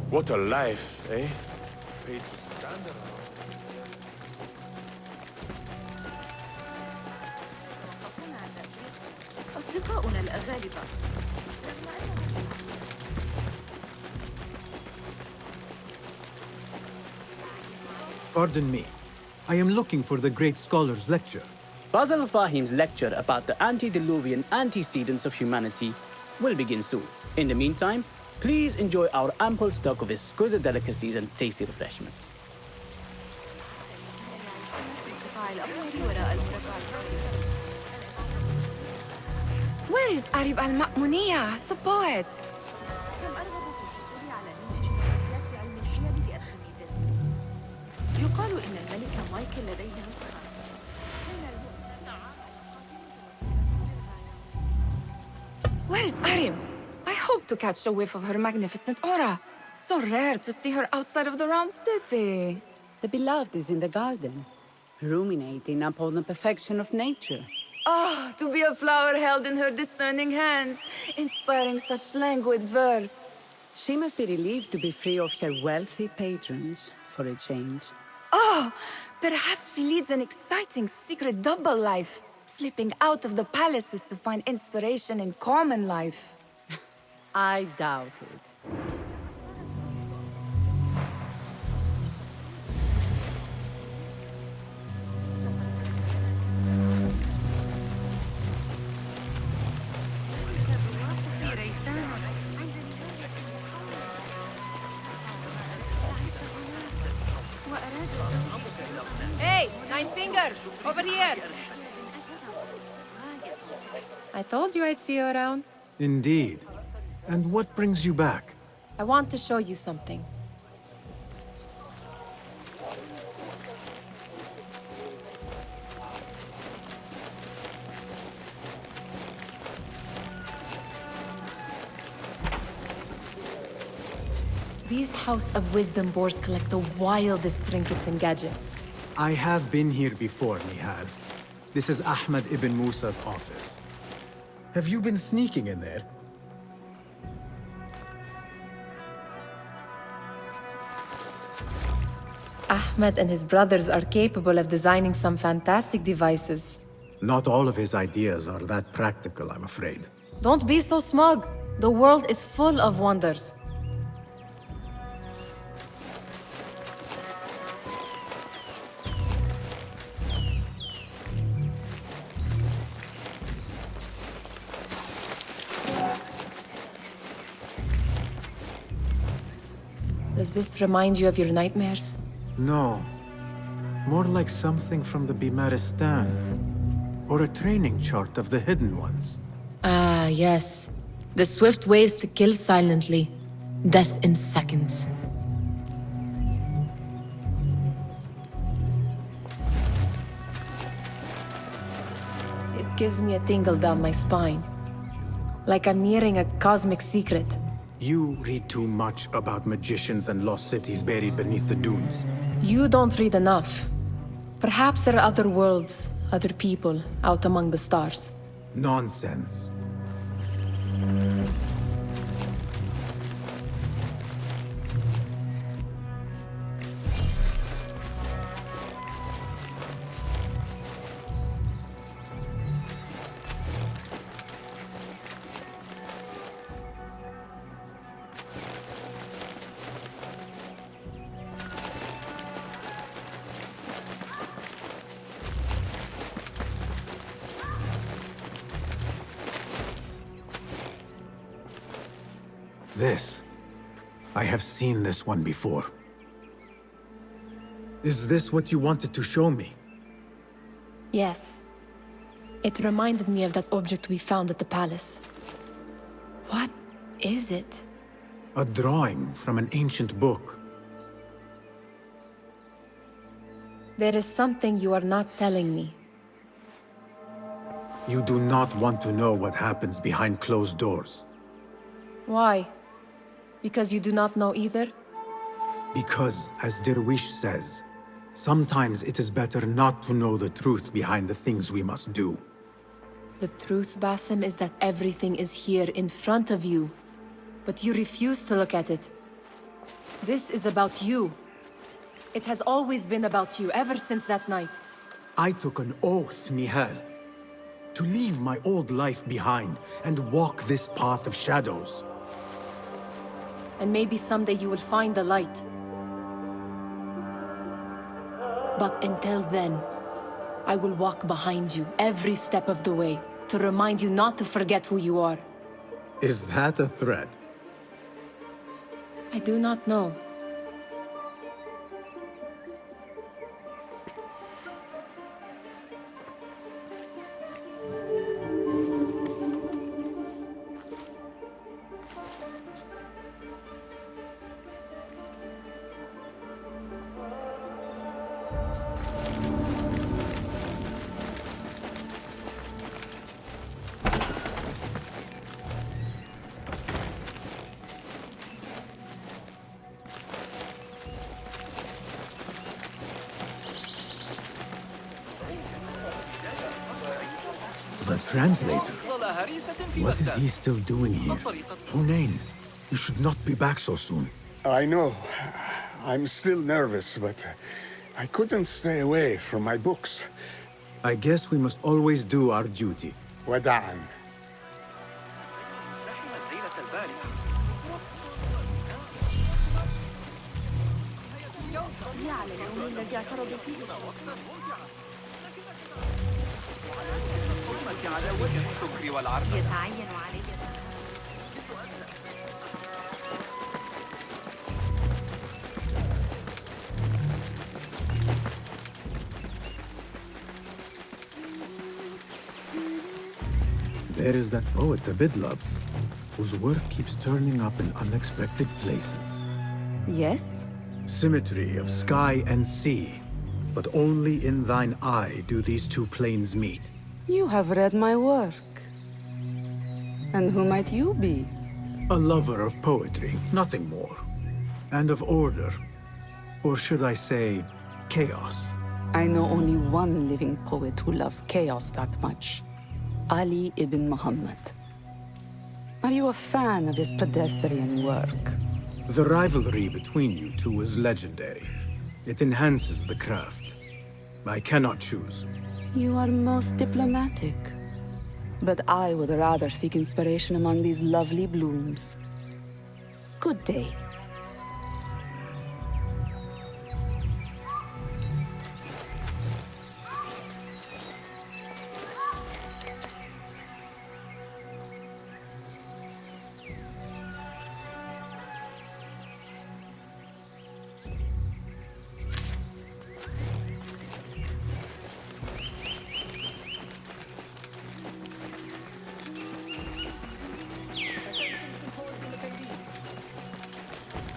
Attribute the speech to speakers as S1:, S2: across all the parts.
S1: What a life, eh? Paid to stand around.
S2: أصدقاؤنا الأغالبة.
S3: Pardon me. I am looking for the great scholar's lecture.
S4: Basil Fahim's lecture about the antediluvian antecedents of humanity will begin soon. In the meantime, please enjoy our ample stock of exquisite delicacies and tasty refreshments.
S5: Where is Arib al-Ma'muniya, the poet?
S2: يقال إن الملك مايكل لديه نسخة.
S5: Where is Arib? I hope to catch a whiff of her magnificent aura. So rare to see her outside of the round city.
S6: The beloved is in the garden, ruminating upon the perfection of nature.
S5: Oh, to be a flower held in her discerning hands, inspiring such languid verse.
S6: She must be relieved to be free of her wealthy patrons for a change.
S5: Oh, perhaps she leads an exciting secret double life, slipping out of the palaces to find inspiration in common life.
S6: I doubt it.
S5: Hey, Nine Fingers, over here!
S7: I told you I'd see you around.
S3: Indeed. And what brings you back?
S7: I want to show you something. These House of Wisdom boars collect the wildest trinkets and gadgets.
S3: I have been here before, Nihal. This is Ahmed ibn Musa's office. Have you been sneaking in there?
S7: Ahmed and his brothers are capable of designing some fantastic devices.
S3: Not all of his ideas are that practical, I'm afraid.
S7: Don't be so smug. The world is full of wonders. Does this remind you of your nightmares?
S3: No. More like something from the Bimaristan. Or a training chart of the Hidden Ones.
S7: Ah, yes. The swift ways to kill silently. Death in seconds. It gives me a tingle down my spine. Like I'm nearing a cosmic secret.
S3: You read too much about magicians and lost cities buried beneath the dunes.
S7: You don't read enough. Perhaps there are other worlds, other people, out among the stars.
S3: Nonsense. This. I have seen this one before. Is this what you wanted to show me?
S7: Yes. It reminded me of that object we found at the palace. What is it?
S3: A drawing from an ancient book.
S7: There is something you are not telling me.
S3: You do not want to know what happens behind closed doors.
S7: Why? Because you do not know either?
S3: Because, as Derwish says, sometimes it is better not to know the truth behind the things we must do.
S7: The truth, Basim, is that everything is here in front of you. But you refuse to look at it. This is about you. It has always been about you, ever since that night.
S3: I took an oath, Nihal, to leave my old life behind and walk this path of shadows.
S7: And maybe someday you will find the light. But until then, I will walk behind you every step of the way to remind you not to forget who you are.
S3: Is that a threat?
S7: I do not know.
S3: The translator? What is he still doing here? Hunain, you should not be back so soon.
S8: I know. I'm still nervous, but I couldn't stay away from my books.
S3: I guess we must always do our duty.
S8: وداعاً.
S2: على اليوم الذي اعترض فيه
S9: على وجه السكر والعرق.
S2: يتعين علي
S3: There is that poet Abid loves, whose work keeps turning up in unexpected places.
S5: Yes?
S3: Symmetry of sky and sea, but only in thine eye do these two planes meet.
S6: You have read my work. And who might you be?
S3: A lover of poetry, nothing more. And of order. Or should I say, chaos.
S6: I know only one living poet who loves chaos that much. Ali ibn Muhammad. Are you a fan of his pedestrian work?
S3: The rivalry between you two is legendary. It enhances the craft. I cannot choose.
S6: You are most diplomatic. But I would rather seek inspiration among these lovely blooms. Good day.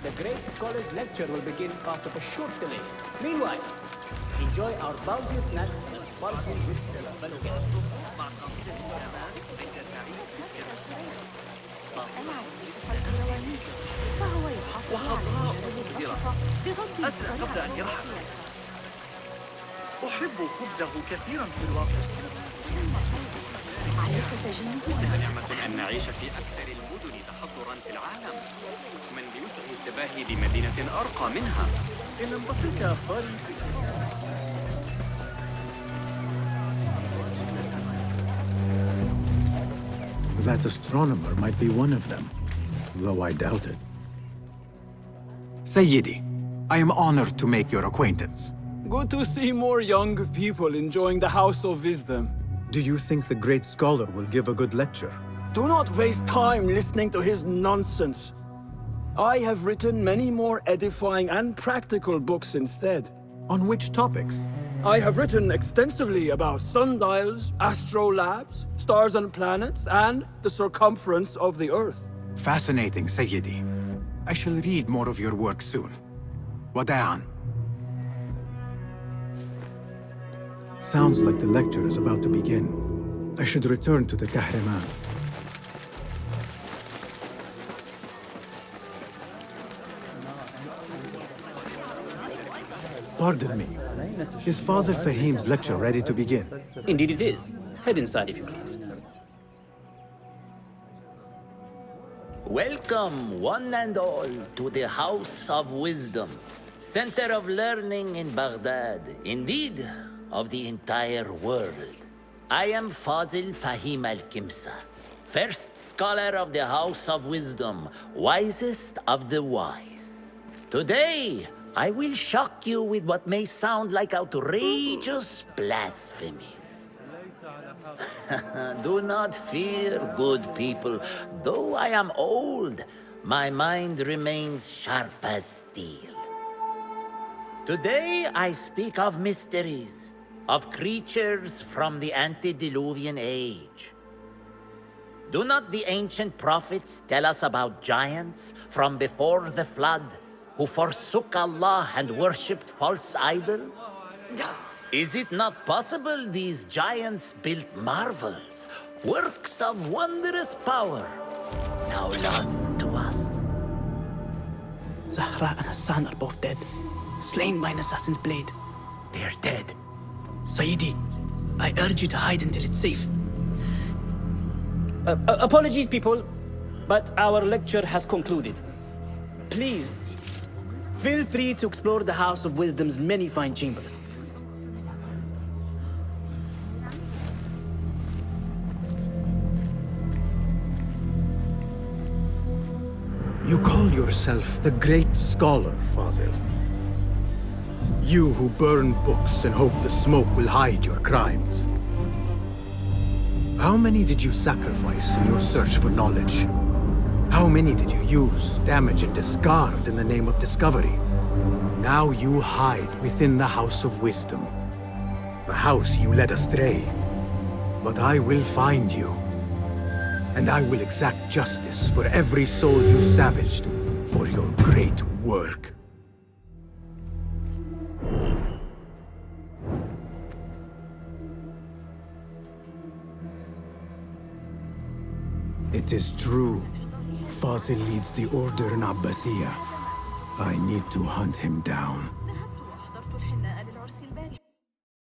S4: The great scholar's lecture will begin after a short delay. Meanwhile, enjoy our bounteous snacks and sparkling with fellow guests.
S2: فهو يحافظ على الفلسفة بغض النظر عن السياسة.
S9: أحب خبزه كثيرا في الواقع.
S2: عليك تجنبه.
S10: نعمة أن نعيش في أكثر المدن تحضراً في العالم. من بوسعه التباهي بمدينة أرقى منها.
S9: إن لم تصلك أخباري
S3: That astronomer might be one of them, though I doubt it. Sayyidi, I am honored to make your acquaintance.
S11: Good to see more young people enjoying the House of Wisdom.
S3: Do you think the great scholar will give a good lecture?
S11: Do not waste time listening to his nonsense. I have written many more edifying and practical books instead.
S3: On which topics?
S11: I have written extensively about sundials, astrolabes, stars and planets, and the circumference of the Earth.
S3: Fascinating, Sayyidi. I shall read more of your work soon. Wada'an. Sounds like the lecture is about to begin. I should return to the Kahraman. Pardon me. Is Fazil Fahim's lecture ready to begin?
S4: Indeed it is. Head inside if you please.
S12: Welcome, one and all, to the House of Wisdom, center of learning in Baghdad, indeed, of the entire world. I am Fazil Fahim al-Kimsa, first scholar of the House of Wisdom, wisest of the wise. Today, I will shock you with what may sound like outrageous blasphemies. Do not fear, good people. Though I am old, my mind remains sharp as steel. Today I speak of mysteries, of creatures from the antediluvian age. Do not the ancient prophets tell us about giants from before the flood who forsook Allah and worshipped false idols? Is it not possible these giants built marvels, works of wondrous power, now lost to us?
S4: Zahra and Hassan are both dead, slain by an assassin's blade.
S12: They're dead.
S4: Sayyidi, I urge you to hide until it's safe. Apologies, people, but our lecture has concluded. Please, feel free to explore the House of Wisdom's many fine chambers.
S3: You call yourself the great scholar, Fazil. You who burn books and hope the smoke will hide your crimes. How many did you sacrifice in your search for knowledge? How many did you use, damage, and discard in the name of discovery? Now you hide within the House of Wisdom. The house you led astray. But I will find you. And I will exact justice for every soul you savaged for your great work. It is true. Fazil leads the order in Abbasiyah. I need to hunt him down.